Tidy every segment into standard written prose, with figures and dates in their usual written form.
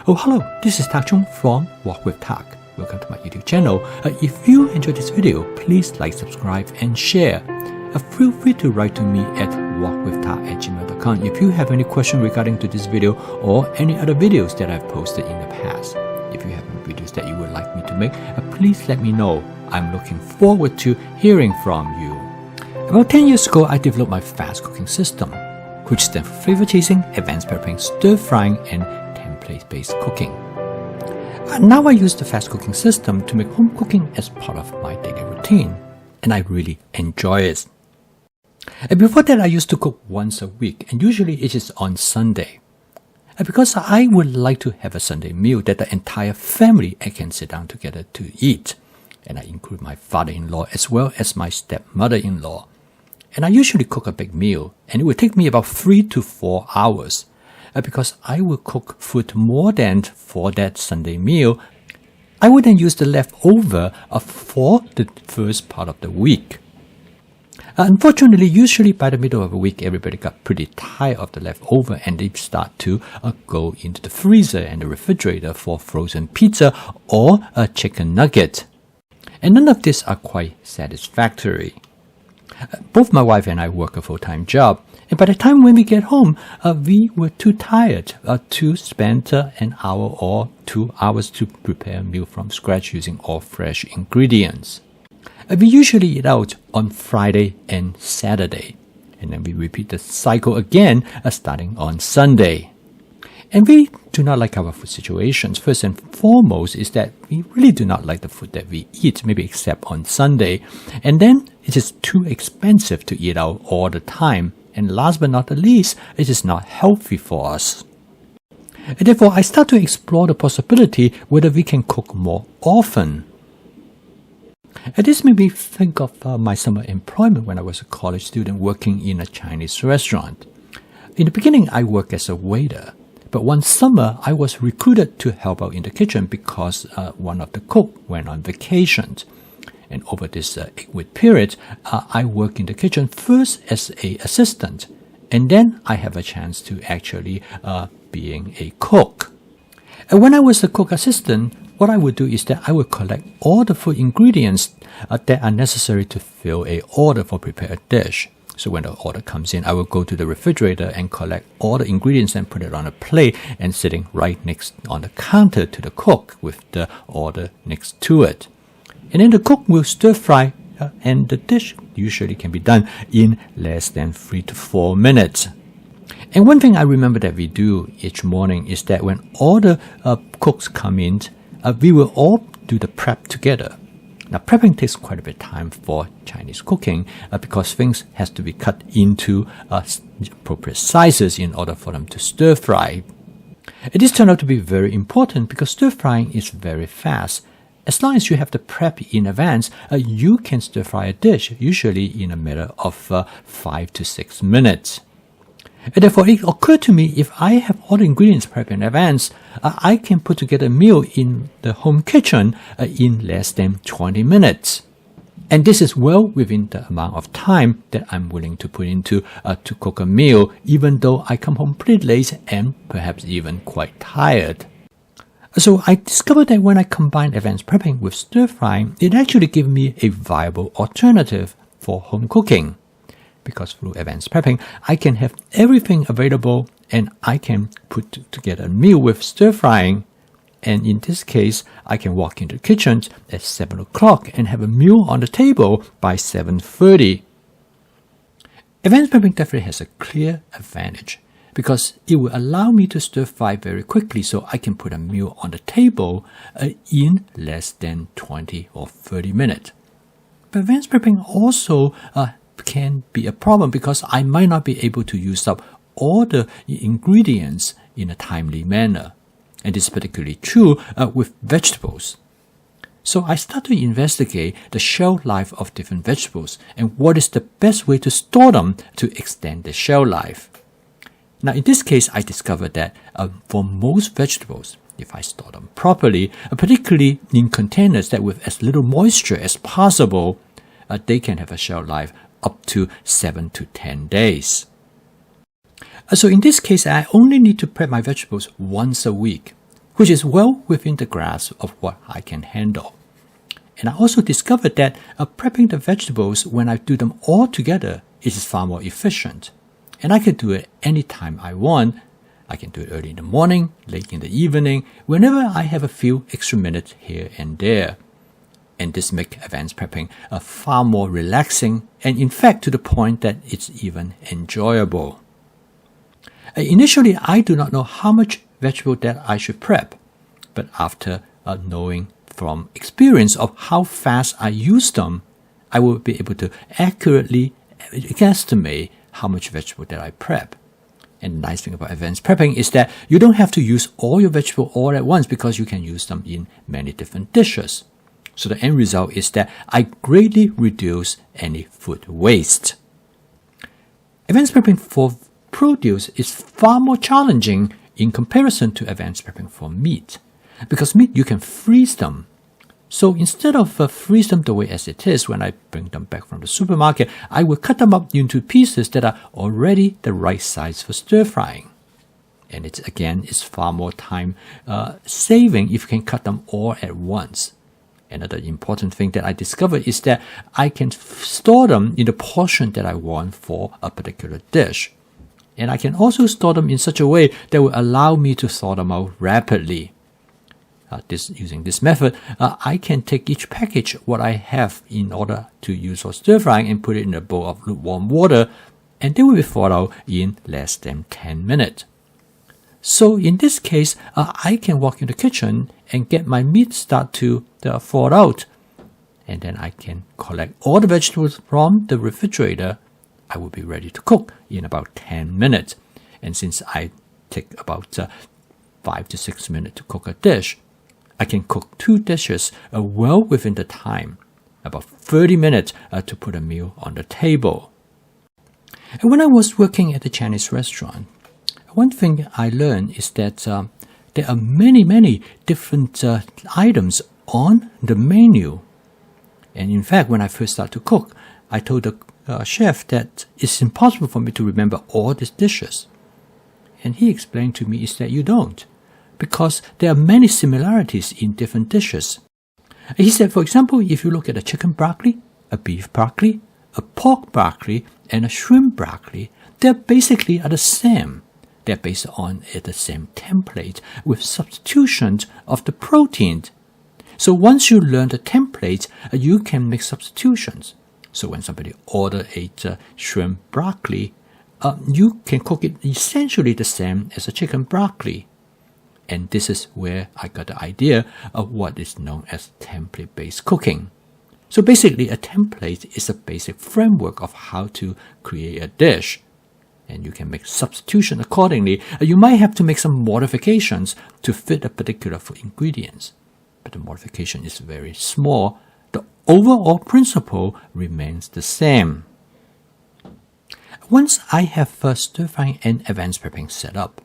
Oh, hello, this is Tak Chung from Walk with Tak. Welcome to my YouTube channel. If you enjoyed this video, please like, subscribe, and share. Feel free to write to me at walkwithtak@gmail.com if you have any question regarding to this video or any other videos that I've posted in the past. If you have any videos that you would like me to make, please let me know. I'm looking forward to hearing from you. About 10 years ago, I developed my fast cooking system, which stands for flavor chasing, advanced prepping, stir frying, and template-based cooking. Now I use the fast cooking system to make home cooking as part of my daily routine, and I really enjoy it. Before that, I used to cook once a week, and usually it is on Sunday. Because I would like to have a Sunday meal that the entire family can sit down together to eat. And I include my father-in-law as well as my stepmother-in-law. And I usually cook a big meal, and it will take me about 3 to 4 hours. Because I will cook food more than for that Sunday meal, I would then use the leftover for the first part of the week. Unfortunately, usually by the middle of the week, everybody got pretty tired of the leftover and they start to go into the freezer and the refrigerator for frozen pizza or a chicken nugget. And none of these are quite satisfactory. Both my wife and I work a full-time job, and by the time when we get home, we were too tired to spend an hour or 2 hours to prepare a meal from scratch using all fresh ingredients. We usually eat out on Friday and Saturday, and then we repeat the cycle again starting on Sunday. And we do not like our food situations. First and foremost is that we really do not like the food that we eat, maybe except on Sunday. And then it is too expensive to eat out all the time. And last but not the least, it is not healthy for us. And therefore, I start to explore the possibility whether we can cook more often. And this made me think of my summer employment when I was a college student working in a Chinese restaurant. In the beginning, I worked as a waiter. But one summer, I was recruited to help out in the kitchen because one of the cooks went on vacation. And over this 8-week period, I worked in the kitchen first as an assistant. And then I have a chance to actually being a cook. And when I was a cook assistant, what I would do is that I would collect all the food ingredients that are necessary to fill an order for prepare a dish. So when the order comes in, I will go to the refrigerator and collect all the ingredients and put it on a plate and sitting right next on the counter to the cook with the order next to it. And then the cook will stir fry and the dish usually can be done in less than 3 to 4 minutes. And one thing I remember that we do each morning is that when all the cooks come in, we will all do the prep together. Now, prepping takes quite a bit of time for Chinese cooking because things has to be cut into appropriate sizes in order for them to stir fry. This turned out to be very important because stir frying is very fast. As long as you have the prep in advance, you can stir fry a dish, usually in a matter of 5 to 6 minutes. And therefore, it occurred to me if I have all the ingredients prepped in advance, I can put together a meal in the home kitchen in less than 20 minutes. And this is well within the amount of time that I'm willing to put into to cook a meal, even though I come home pretty late and perhaps even quite tired. So I discovered that when I combine advanced prepping with stir frying, it actually gave me a viable alternative for home cooking. Because through advanced prepping, I can have everything available and I can put together a meal with stir frying. And in this case, I can walk into the kitchen at 7 o'clock and have a meal on the table by 7:30. Advanced prepping definitely has a clear advantage because it will allow me to stir fry very quickly so I can put a meal on the table in less than 20 or 30 minutes. But advanced prepping also can be a problem because I might not be able to use up all the ingredients in a timely manner. And this is particularly true with vegetables. So I start to investigate the shelf life of different vegetables and what is the best way to store them to extend the shelf life. Now in this case, I discovered that for most vegetables, if I store them properly, particularly in containers that with as little moisture as possible, they can have a shelf life up to 7 to 10 days. So in this case, I only need to prep my vegetables once a week. which is well within the grasp of what I can handle. And I also discovered that prepping the vegetables when I do them all together is far more efficient. And I can do it anytime I want. I can do it early in the morning, late in the evening, whenever I have a few extra minutes here and there. And this makes advanced prepping far more relaxing and in fact to the point that it's even enjoyable. Initially, I do not know how much vegetable that I should prep, but after knowing from experience of how fast I use them, I will be able to accurately estimate how much vegetable that I prep. And the nice thing about advanced prepping is that you don't have to use all your vegetable all at once because you can use them in many different dishes. So the end result is that I greatly reduce any food waste. Advanced prepping for produce is far more challenging in comparison to advanced prepping for meat. Because meat, you can freeze them. So instead of freeze them the way as it is when I bring them back from the supermarket, I will cut them up into pieces that are already the right size for stir frying. And it's far more time saving if you can cut them all at once. Another important thing that I discovered is that I can store them in the portion that I want for a particular dish. And I can also store them in such a way that will allow me to thaw them out rapidly. Using this method, I can take each package what I have in order to use for stir frying and put it in a bowl of lukewarm water, and they will be thawed out in less than 10 minutes. So in this case, I can walk in the kitchen and get my meat start to thaw out, and then I can collect all the vegetables from the refrigerator. I will be ready to cook in about 10 minutes. And since I take about 5 to 6 minutes to cook a dish, I can cook 2 dishes well within the time, about 30 minutes to put a meal on the table. And when I was working at a Chinese restaurant, one thing I learned is that there are many different items on the menu. And in fact, when I first started to cook, I told the chef that it's impossible for me to remember all these dishes. And he explained to me is that you don't, because there are many similarities in different dishes. He said, for example, if you look at a chicken broccoli, a beef broccoli, a pork broccoli, and a shrimp broccoli, they basically are the same. They're based on the same template with substitutions of the protein. So once you learn the template, you can make substitutions. So when somebody orders a shrimp broccoli, you can cook it essentially the same as a chicken broccoli. And this is where I got the idea of what is known as template-based cooking. So basically, a template is a basic framework of how to create a dish. And you can make substitution accordingly. You might have to make some modifications to fit a particular food ingredients. But the modification is very small. The overall principle remains the same. Once I have stir frying and advanced prepping set up,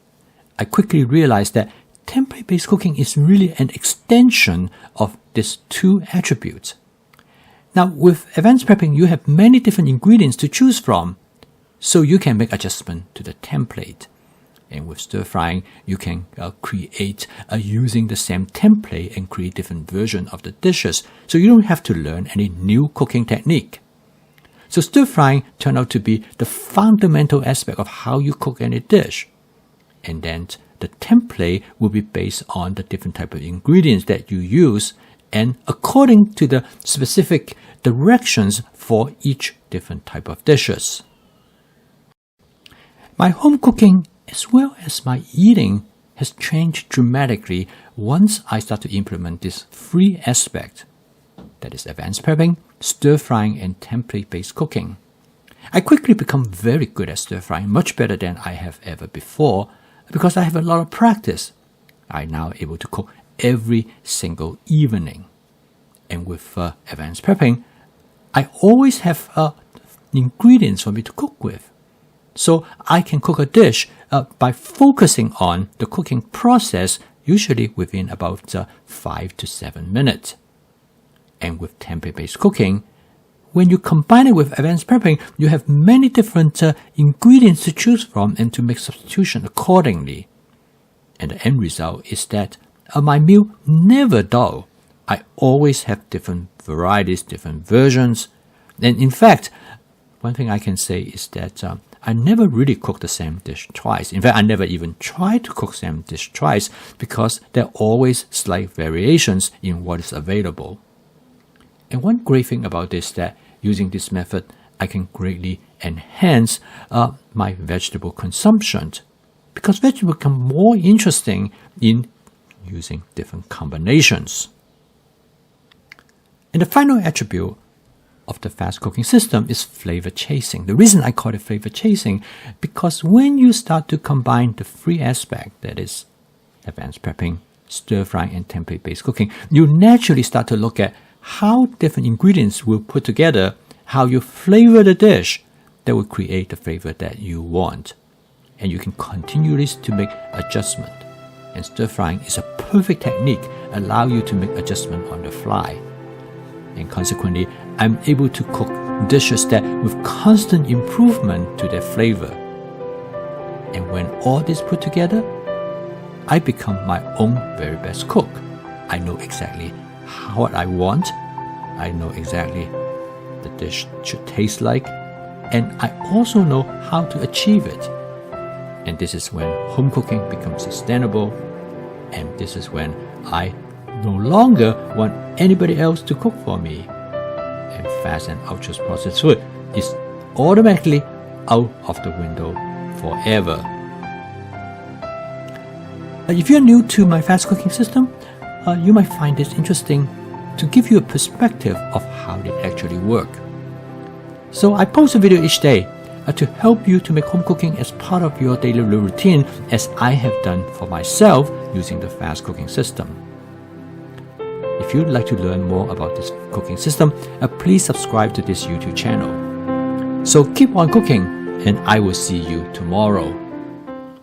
I quickly realized that template-based cooking is really an extension of these 2 attributes. Now, with advanced prepping, you have many different ingredients to choose from, so you can make adjustment to the template. And with stir frying, you can create using the same template and create different versions of the dishes, so you don't have to learn any new cooking technique. So stir frying turned out to be the fundamental aspect of how you cook any dish. And then the template will be based on the different type of ingredients that you use and according to the specific directions for each different type of dishes. My home cooking as well as my eating has changed dramatically once I start to implement this 3 aspects, that is advanced prepping, stir frying, and template-based cooking. I quickly become very good at stir frying, much better than I have ever before, because I have a lot of practice. I'm now able to cook every single evening. And with advanced prepping, I always have ingredients for me to cook with. So I can cook a dish by focusing on the cooking process, usually within about 5 to 7 minutes. And with template-based cooking, when you combine it with advanced prepping, you have many different ingredients to choose from and to make substitution accordingly. And the end result is that my meal never dull. I always have different varieties, different versions. And in fact, one thing I can say is that I never really cook the same dish twice. In fact, I never even try to cook the same dish twice because there are always slight variations in what is available. And one great thing about this is that using this method, I can greatly enhance my vegetable consumption because vegetables become more interesting in using different combinations. And the final attribute of the fast cooking system is flavor chasing. The reason I call it flavor chasing because when you start to combine the three aspects, that is advanced prepping, stir frying, and template-based cooking, you naturally start to look at how different ingredients will put together, how you flavor the dish that will create the flavor that you want. And you can continue this to make adjustment. And stir frying is a perfect technique, allow you to make adjustment on the fly. And consequently, I'm able to cook dishes that with constant improvement to their flavor. And when all this put together, I become my own very best cook. I know exactly what I want. I know exactly the dish should taste like. And I also know how to achieve it. And this is when home cooking becomes sustainable. And this is when I no longer want anybody else to cook for me. And fast and ultra processed food is automatically out of the window forever. If you're new to my fast cooking system, you might find this interesting to give you a perspective of how it actually works. So I post a video each day to help you to make home cooking as part of your daily routine, as I have done for myself using the fast cooking system. If you'd like to learn more about this cooking system, please subscribe to this YouTube channel. So keep on cooking, and I will see you tomorrow.